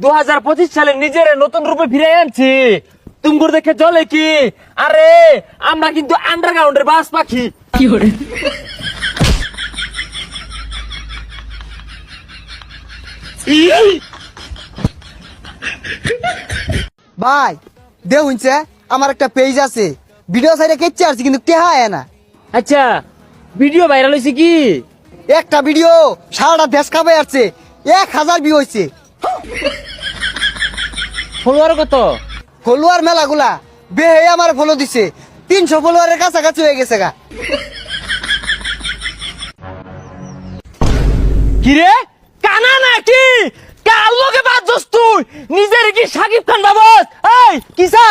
2025 সালে নিজের নতুন রূপে ফিরে আনছি। তুমগুর দেখে চলে কি? আরে আমরা কিন্তু আন্ডারগ্রাউন্ডের বাস পাখি। কি করে ভাই দেখুনছে আমার একটা পেজ আছে, ভিডিও সাইডে কেচে আসছি কিন্তু টেহা আয় না। আচ্ছা, ভিডিও ভাইরাল হয়েছে কি? একটা ভিডিও সারাটা দেশ খাবে আসছে, 1000 ভিউ হয়েছে। ফলোয়ার কত? ফলোয়ার মেলাগুলা বেহে আমার ফলো দিছে, 300 ফলোয়ারের কাছাকাছি হয়ে গেছে গা। কিরে কানা নাকি? কার লগে বাজছস তুই? নিজের কি সাকিব খান বাবস? এই কিসা?